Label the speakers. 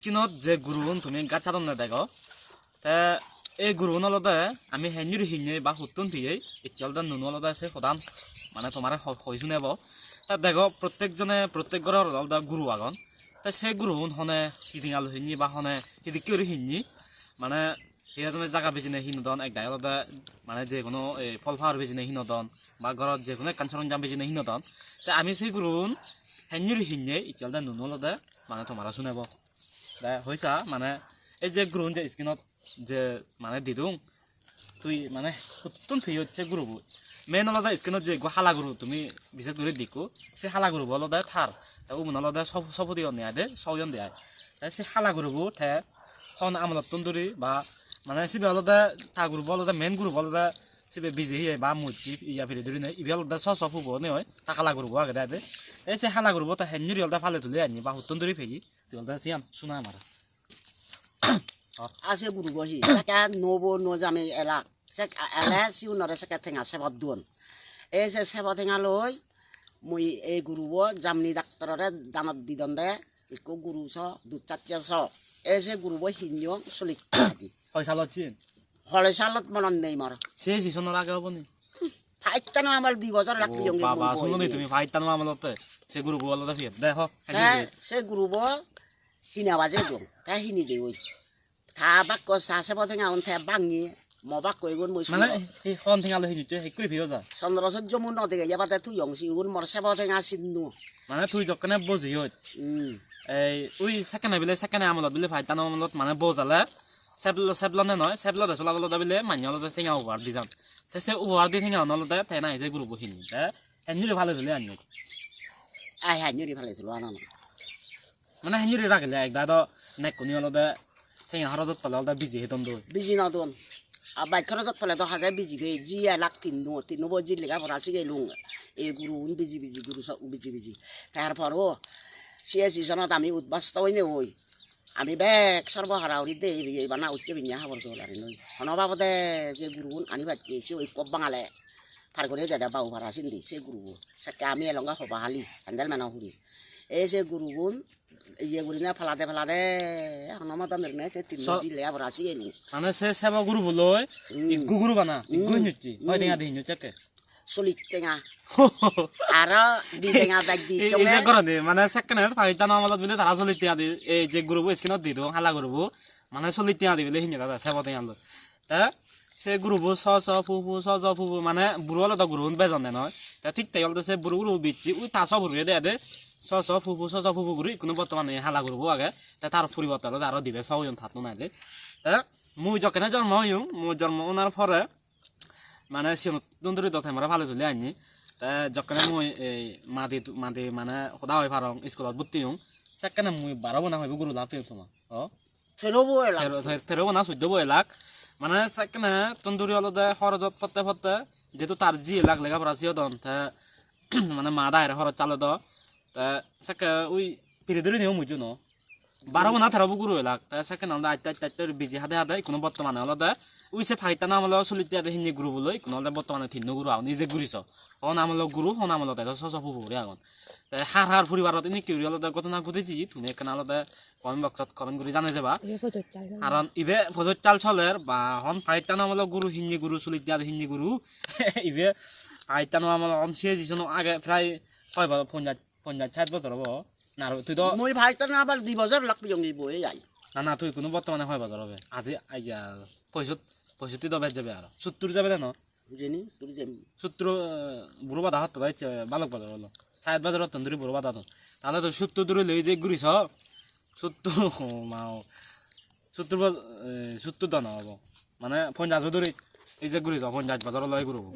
Speaker 1: কিনত যে গুৰুন তুমি গাছ চাদন নেদেখো তে এই গুৰুন অলতে আমি হেঞ্জুরি হিঞ্জে বা হুতুন ফিয়ে ইচ্ছালটা নুনু অলতে আছে সদান মানে তোমার হয়েছু নেব তা দেখো প্রত্যেক ঘরের অলদা গুরু আগন তা সে গুরুন হনে হিদিঙাল হিঞ্জি বা হনে হিদি কিউরি হিঞ্জি মানে সেটা তুমি জায়গা বেজিনে হিনদন এক দায় আলাদা মানে যে কোনো ফল ফাওয়ার বেজিনে হিনদন বা ঘরত যে কোনো কান সরঞ্জাম বেজিনে হিনদন তা আমি সেই গুরুন হেঞ্জুরি হিঞ্জে ইচ্ছালটা নুনু অলতে মানে তোমার শুনেব হয়েছা মানে এই যে গ্রহণ যে স্কিনত যে মানে দিদুং তুই মানে সত্যন ফি হচ্ছে গুরু মেন আলাদা স্কিনত যে হালা গুরু তুমি বিশেষ করে দিকো সে হালা গুরু আলাদা থার তা উমন আলাদা সব দিয়ে নেয় দে সবজন দেয় তাই সে হালা গুরু থে হন আমলত তন্দুরি বা মানে সিবে আলাদা তা গুরু আলাদা মেন গুরু আলাদা সিবে বিজে হিয়ে বা মসজিদ ইয়া ফিরে ধরি নেই ইবে আলাদা সব হুব নে হয় তা হালা গুরু আগে দেয় দে এই সে হালা গুরু তা হেঞ্জুরি আলাদা ফালে তুলে আনি বা তন্দুরি ফেজি তুই আলাদা সিয়ান শোনা আমার
Speaker 2: ase guru bohi saka nobo no jame elak sek ele siu nore saka thenga sebot duon e se sebot thenga loi mui e guru bo jamni daktorore danat didonde ikko guru so ducatya so e se guru bo hinyo sulik di
Speaker 1: পয়সা লচ্ছেন
Speaker 2: hole salot monon nei mar
Speaker 1: সে সিজনের আগে হবো নি
Speaker 2: ফাইতano amal 2 বছর লাগলি yonge
Speaker 1: বাবা শুনো নি তুমি ফাইতানো আমলতে সে গুরু বলতে ফিয়ে দেখো
Speaker 2: se guru bo hina baje dong ka hini de oi tha bak ko sa sebot thenga on the bangi mo bak ko egun moi
Speaker 1: মানে এই হন থেকে আলো হিজুতে হেকুই ফিও যা
Speaker 2: চন্দ্রসূর্য যমুন নদীকে যাবাতে তুই অংশী উন মর সেবা থেকে আসিনু
Speaker 1: মানে তুই যখনে বুঝি হই এই ওই সেকেন্ড সেকেন্ড আমলত বিলে ফাইতানো আমলত মানে বোঝালে সেবল নয় সেবল দেশ লাগলো দাবিলে মান্য ঠেঙা ওভার দি যান সে ওভার দি ঠেঙা নলতে তাই নাই যে গ্রুপ হিনি হেঞ্জুরি ভালো দিলে আনি
Speaker 2: আই হ্যাঁ নিরি ভালো ছিল আনা
Speaker 1: মানে হেঞ্জুরি রাখলে একদা তো নেক কোনি অলতে ঠেঙা হরজত পালে অলতে বিজি হেতন দই
Speaker 2: বিজি না দন আর বাইক খরচত পালে তো হাজার বিজি গে জি লাখ তিন বজি লেগা পড়া শিখে লুং এই গুরু উন বিজি গুরু সব বিজি তারপরও সিএসি সনত আমি উদ্বাস্ত হইনে ওই আমি বেক সর্বহারাউরি দে এই বানা উচ্চ বিন্যা খবর তো লারি নই হনবাবদে যে গুরু আনি বাচ্চি সে ওই কব বাঙালে ফার করে দাদা বাউ ভাড়া সিন্দি সে গুরু সাকে আমি এলঙ্গা হবা হালি হ্যান্ডেল মেনা হুড়ি এই যে গুরু গুণ ইয়ে গুলি না ফেলাতে হনমাতা মেরনে তিন বজি লেয়া পড়া শিখে লুং
Speaker 1: মানে সে সেবা গুরু বলই ইগু গুরু বানা ইগু নিচ্ছি হয় টেঙা দিন চেকে
Speaker 2: sulit tengah ara di tengah bag di
Speaker 1: এই যে করে দে মানে সেকেন্ড ফাইতানো আমলত বিলে তারা চলি তিয়া দি এই যে গ্রুপ স্ক্রিনত দি দো হালা গ্রুপ মানে চলি তিয়া দি বিলে হিনে দাদা সেবতে আমলত তা সে গ্রুপ ফুফু মানে বুড়ো হলে তো গ্রুপ বেজন নয় তা ঠিক তাই হলতে সে বুড়ো বিচ্ছি ওই তা সব বুড়িয়ে দেয় দে ফুফু গুরু কোনো বর্তমানে হালা গ্রুপ আগে তা তার পরিবর্তন আরো দিবে সবজন থাকতো না দে তা মুই যখন জন্ম হইম মুই জন্ম ওনার পরে মানে সিন্দুরি দথে মারা ভালো চলে আনি তা যখন মুই এই মাদি মানে সদা হয় ফারং স্কুলত ভর্তি হম সেখানে মুই 12 বনা হইব গুরু লাভ পেয়ে তোমার তেরো বনা 14 লাখ মানে সেখানে তন্দুরি অলদে খরচত ফতে যেহেতু তার জি লাখ লেখা পড়া সিয়দন তা মানে মা দায়ের খরচ চালে দ তা সেকে ওই পিড়ি ধরে নিও মুইতো ন 12 বনা 13 গুরু লাখ তা সেখানে আমরা আইতে বিজি হাতে কোনো বর্তমানে অলদে উইসে ফাইতানা আমল চলিতিয়া হিন্দি গুরু বলে কোনো বর্তমানে তিন গুরু আও নিজে ঘুরিছ হন আমল গুরু হন আমল তাই সব ফুফুরে আগন হার পরিবারত এনে কিউরি আলাদা ঘটনা ঘটেছি তুমি এখানে আলাদা কমেন্ট বক্সত কমেন্ট করে জানাই যাবা কারণ ইবে ফজর চাল চলের বা হন ফাইতানা আমল গুরু হিন্দি গুরু চলিতিয়া হিন্দি গুরু ইবে ফাইতানা আমল অনসিয়ে যিজন আগে প্রায় 50 বছর হবো না তুই তো
Speaker 2: মই ফাইতানা আবার 2 বছর লাগবে জঙ্গি বই যাই
Speaker 1: না তুই কোনো বর্তমানে 6 বছর হবে আজি আইয়া 65 তো বেজ যাবে আর 70 যাবে না
Speaker 2: বুঝিনি তুই যাবি
Speaker 1: 70 বুড়ো বাদা হাত দাইছে বালক বাদা হলো 60 বছর তন্দুরি বুড়ো বাদা তো তাহলে তো 70 দূরে লই যে ঘুরিছ 70 মাও 70 তো না হবো মানে 50 দূরে এই যে ঘুরিছ 50 বছর লই ঘুরবো